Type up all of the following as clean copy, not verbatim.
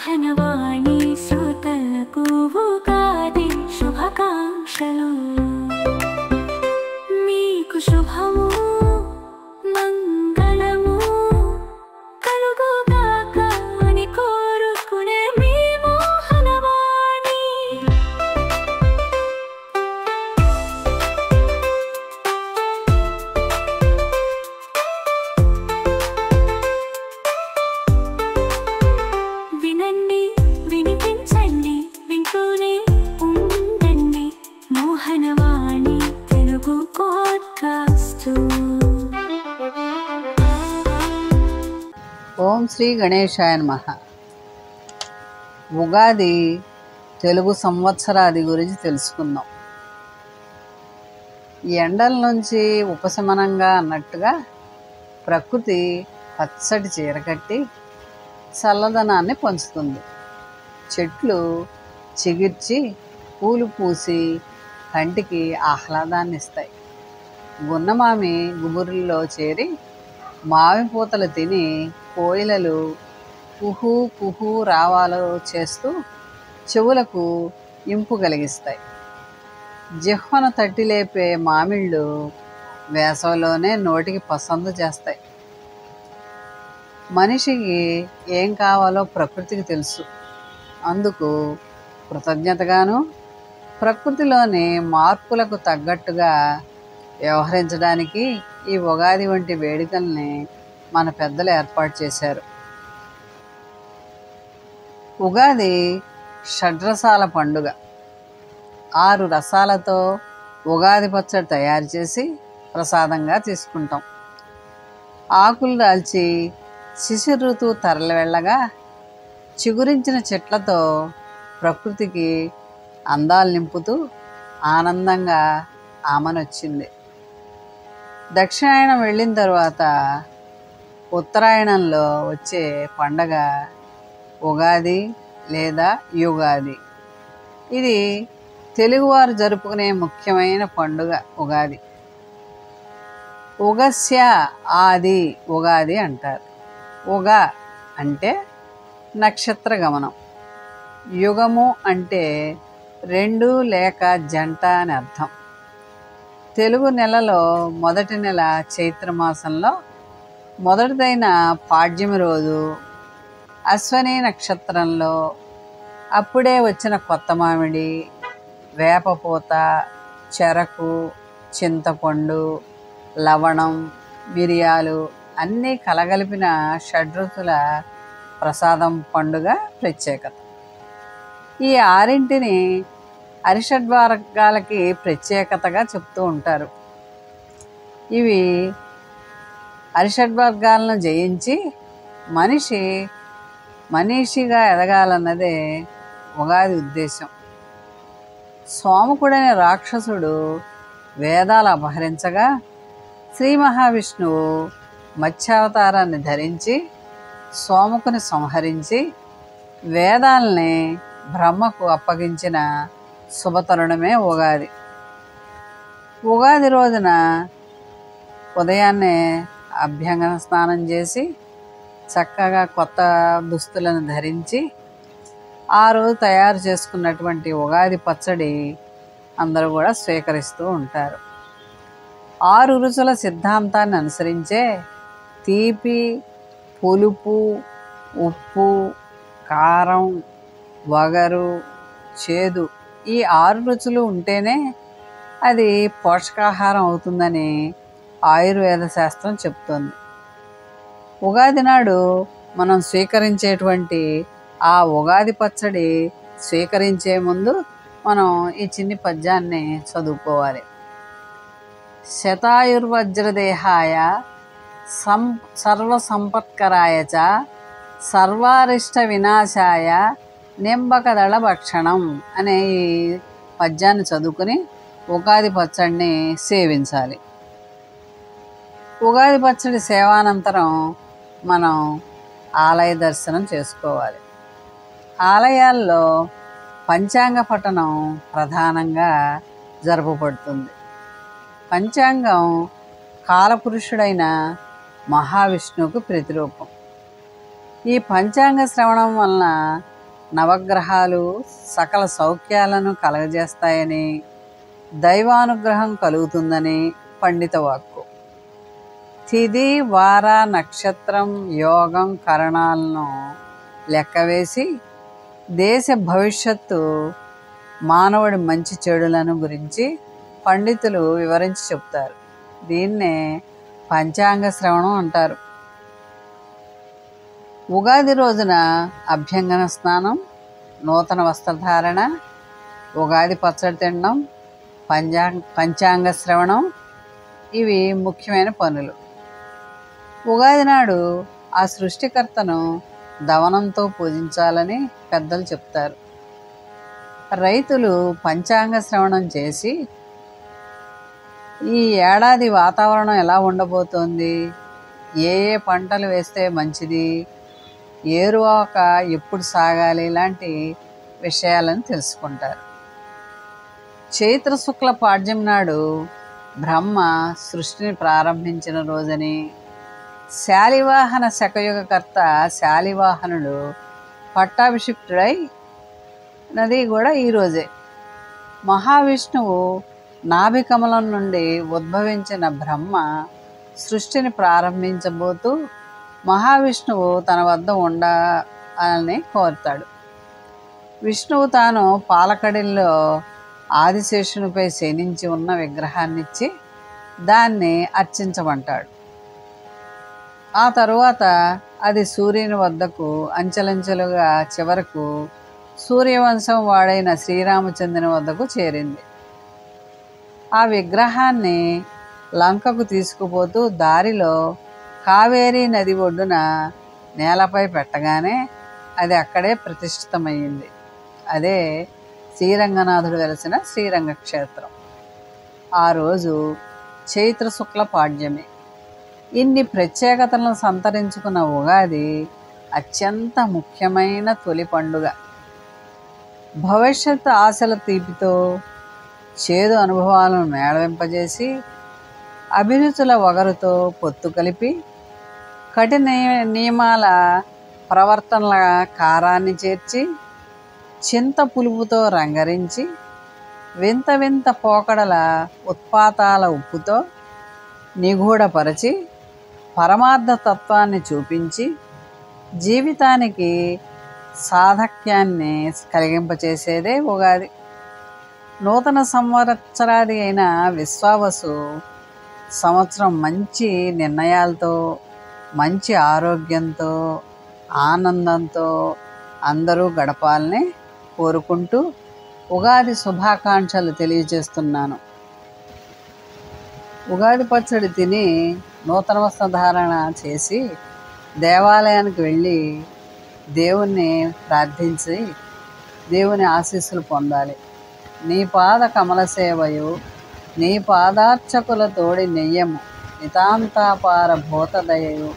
మోహనవాణి శ్రోతలకు ఉగాది శుభాకాంక్షలు. మీకు శుభము మంగళము కలుగుగాక అని కోరుకునే మీ మోహనవాణి. వినండి, వినిపించండి, వింటూనే ఉండండి. మోహనవాణి తెలుగు పాడ్కాస్టు. ఓం శ్రీ గణేశాయ నమః. ఉగాది తెలుగు సంవత్సరాది గురించి తెలుసుకుందాం. ఈ ఎండల నుంచి ఉపశమనంగా అన్నట్టుగా ప్రకృతి పచ్చటి చీర కట్టి చల్లదనాన్ని పంచుతుంది. చెట్లు చిగిర్చి పూలు పూసి కంటికి ఆహ్లాదాన్ని ఇస్తాయి. గున్నమామి గుబురుల్లో చేరి మావి పూతలు తిని కోయిలలు కుహూ కుహూ రావాలు చేస్తూ చెవులకు ఇంపు కలిగిస్తాయి. జిహ్వను తట్టి లేపే మామిళ్ళు వేసవిలోనే నోటికి పసందు చేస్తాయి. మనిషికి ఏం కావాలో ప్రకృతికి తెలుసు. అందుకు కృతజ్ఞతగాను ప్రకృతిలోని మార్పులకు తగ్గట్టుగా వ్యవహరించడానికి ఈ ఉగాది వంటి వేడుకల్ని మన పెద్దలు ఏర్పాటు చేశారు. ఉగాది షడ్రసాల పండుగ. 6 రసాలతో ఉగాది పచ్చడి తయారు చేసి ప్రసాదంగా తీసుకుంటాం. ఆకులు రాల్చి శిశిర ఋతువు తరలి వెళ్ళగా చిగురించిన చెట్లతో ప్రకృతికి అందాలు నింపుతూ ఆనందంగా ఆమనొచ్చింది. దక్షిణాయనం వెళ్ళిన తర్వాత ఉత్తరాయణంలో వచ్చే పండగ ఉగాది లేదా యుగాది. ఇది తెలుగువారు జరుపుకునే ముఖ్యమైన పండుగ ఉగాది. ఉగస్య ఆది ఉగాది అంటారు. ఉగ అంటే నక్షత్ర గమనం, యుగము అంటే 2 లేక జంట అని అర్థం. తెలుగు నెలలో మొదటి నెల చైత్రమాసంలో మొదటిదైన పాడ్యమి రోజు అశ్వని నక్షత్రంలో అప్పుడే వచ్చిన కొత్త మామిడి, వేపపూత, చెరకు, చింతపండు, లవణం, మిరియాలు అన్నీ కలగలిపిన షడ్రుచుల ప్రసాదం పండుగ ప్రత్యేకత. ఈ 6ంటిని అరిషడ్వర్గాలకి ప్రత్యేకతగా చెప్తూ ఉంటారు. ఇవి అరిషడ్వర్గాలను జయించి మనీషిగా ఎదగాలన్నదే ఉగాది ఉద్దేశం. సోమకుడనే రాక్షసుడు వేదాలు అపహరించగా శ్రీ మహావిష్ణువు మత్స్యావతారాన్ని ధరించి సోమకుని సంహరించి వేదాల్ని బ్రహ్మకు అప్పగించిన శుభతరుణమే ఉగాది. ఉగాది రోజున ఉదయాన్నే అభ్యంగన స్నానం చేసి చక్కగా కొత్త దుస్తులను ధరించి ఆ రోజు తయారు చేసుకున్నటువంటి ఉగాది పచ్చడి అందరూ కూడా స్వీకరిస్తూ ఉంటారు. 6 రుచుల సిద్ధాంతాన్ని అనుసరించే తీపి, పులుపు, ఉప్పు, కారం, వగరు, చేదు ఈ 6 రుచులు ఉంటేనే అది పోషకాహారం అవుతుందని ఆయుర్వేద శాస్త్రం చెప్తోంది. ఉగాది నాడు మనం స్వీకరించేటువంటి ఆ ఉగాది పచ్చడి స్వీకరించే ముందు మనం ఈ చిన్ని పద్యాన్ని చదువుకోవాలి. శతాయుర్వజ్రదేహాయ సర్వసంపత్కరాయ చ సర్వారిష్ట వినాశాయ నింబకదళ భక్షణం అనే ఈ పద్యాన్ని చదువుకుని ఉగాది పచ్చడిని సేవించాలి. ఉగాది పచ్చడి సేవానంతరం మనం ఆలయ దర్శనం చేసుకోవాలి. ఆలయాల్లో పంచాంగ పఠనం ప్రధానంగా జరుపబడుతుంది. పంచాంగం కాలపురుషుడైన మహావిష్ణువుకు ప్రతిరూపం. ఈ పంచాంగ శ్రవణం వలన నవగ్రహాలు సకల సౌఖ్యాలను కలగజేస్తాయని, దైవానుగ్రహం కలుగుతుందని పండిత వాక్కు. తిథి, వార, నక్షత్రం, యోగం, కరణాలను లెక్కవేసి దేశ భవిష్యత్తు, మానవుడి మంచి చెడులను గురించి పండితులు వివరించి చెప్తారు. దీన్నే పంచాంగ శ్రవణం అంటారు. ఉగాది రోజున అభ్యంగన స్నానం, నూతన వస్త్రధారణ, ఉగాది పచ్చడి తినడం, పంచాంగ శ్రవణం ఇవి ముఖ్యమైన పనులు. ఉగాది నాడు ఆ సృష్టికర్తను దవనంతో పూజించాలని పెద్దలు చెప్తారు. రైతులు పంచాంగ శ్రవణం చేసి ఈ ఏడాది వాతావరణం ఎలా ఉండబోతోంది, ఏ ఏ పంటలు వేస్తే మంచిది, ఏరువాక ఎప్పుడు సాగాలి, ఇలాంటి విషయాలను తెలుసుకుంటారు. చైత్ర శుక్ల పాడ్యం నాడు బ్రహ్మ సృష్టిని ప్రారంభించిన రోజని, శాలివాహన శకయుగకర్త శాలివాహనుడు పట్టాభిషిక్తుడై నది కూడా ఈరోజే. మహావిష్ణువు నాభికమలం నుండి ఉద్భవించిన బ్రహ్మ సృష్టిని ప్రారంభించబోతూ మహావిష్ణువు తన వద్ద ఉండాలని కోరుతాడు. విష్ణువు తాను పాలకడిల్లో ఆదిశేషునిపై శయనించి ఉన్న విగ్రహాన్నిచ్చి దాన్ని అర్చించమంటాడు. ఆ తరువాత అది సూర్యుని వద్దకు అంచెలంచెలుగా చివరకు సూర్యవంశం వాడైన శ్రీరామచంద్రుని వద్దకు చేరింది. ఆ విగ్రహాన్ని లంకకు తీసుకుపోతూ దారిలో కావేరీ నది ఒడ్డున నేలపై పెట్టగానే అది అక్కడే ప్రతిష్ఠితమయ్యింది. అదే శ్రీరంగనాథుడు వెలసిన శ్రీరంగ క్షేత్రం. ఆ రోజు చైత్ర శుక్ల పాడ్యమి. ఇన్ని ప్రత్యేకతలను సంతరించుకున్న ఉగాది అత్యంత ముఖ్యమైన తొలి పండుగ. భవిష్యత్తు ఆశల తీపితో చేదు అనుభవాలను మేళవింపజేసి, అభిరుచుల వగరుతో పొత్తు కలిపి, కఠిన నియమాల ప్రవర్తనల కారాన్ని చేర్చి, చింత పులుపుతో రంగరించి, వింత వింత పోకడల ఉత్పాతాల ఉప్పుతో నిగూఢపరచి, పరమార్థ తత్వాన్ని చూపించి, జీవితానికి సాధక్యాన్ని కలిగింపచేసేదే ఉగాది. నూతన సంవత్సరాది అయిన విశ్వావసు సంవత్సరం మంచి నిర్ణయాలతో, మంచి ఆరోగ్యంతో, ఆనందంతో అందరూ గడపాలని కోరుకుంటూ ఉగాది శుభాకాంక్షలు తెలియజేస్తున్నాను. ఉగాది పచ్చడి తిని నూతన వస్త్రధారణ చేసి దేవాలయానికి వెళ్ళి దేవుణ్ణి ప్రార్థించి దేవుని ఆశీస్సులు పొందాలి. నీ పాద కమల సేవయు నీ పాదార్చకుల తోడి నెయ్యము నితాంతాపార భూత దయయు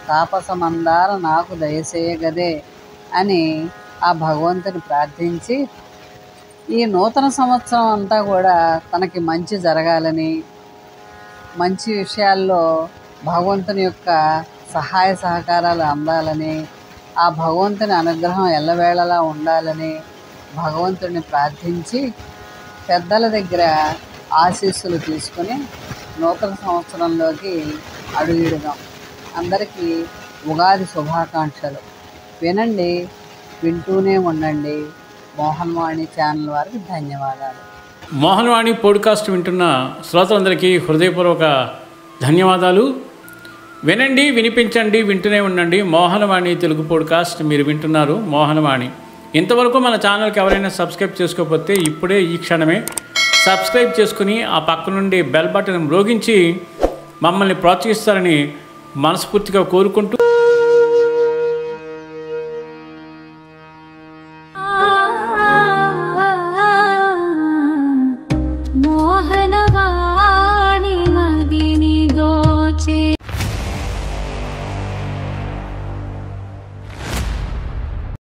తాపసమందార నాకు దయచేయగదే అని ఆ భగవంతుని ప్రార్థించి, ఈ నూతన సంవత్సరం అంతా కూడా తనకి మంచి జరగాలని, మంచి విషయాల్లో భగవంతుని యొక్క సహాయ సహకారాలు అందాలని, ఆ భగవంతుని అనుగ్రహం ఎల్లవేళలా ఉండాలని భగవంతుడిని ప్రార్థించి పెద్దల దగ్గర ఆశీస్సులు తీసుకుని నూతన సంవత్సరంలోకి అడుగిడుదాం. అందరికీ ఉగాది శుభాకాంక్షలు. వినండి, వింటూనే ఉండండి. మోహన్వాణి ఛానల్ వారికి ధన్యవాదాలు. మోహన్వాణి పోడ్కాస్ట్ వింటున్న శ్రోతలందరికీ హృదయపూర్వక ధన్యవాదాలు. వినండి, వినిపించండి, వింటూనే ఉండండి. మోహన్వాణి తెలుగు పోడ్కాస్ట్ మీరు వింటున్నారు. మోహన్వాణి. ఇంతవరకు మన ఛానల్కి ఎవరైనా సబ్స్క్రైబ్ చేసుకోకపోతే ఇప్పుడే ఈ క్షణమే సబ్స్క్రైబ్ చేసుకుని ఆ పక్క నుండి బెల్ బటన్ మ్రోగించి మమ్మల్ని ప్రోత్సహిస్తారని మనస్ఫూర్తిగా కోరుకుంటూ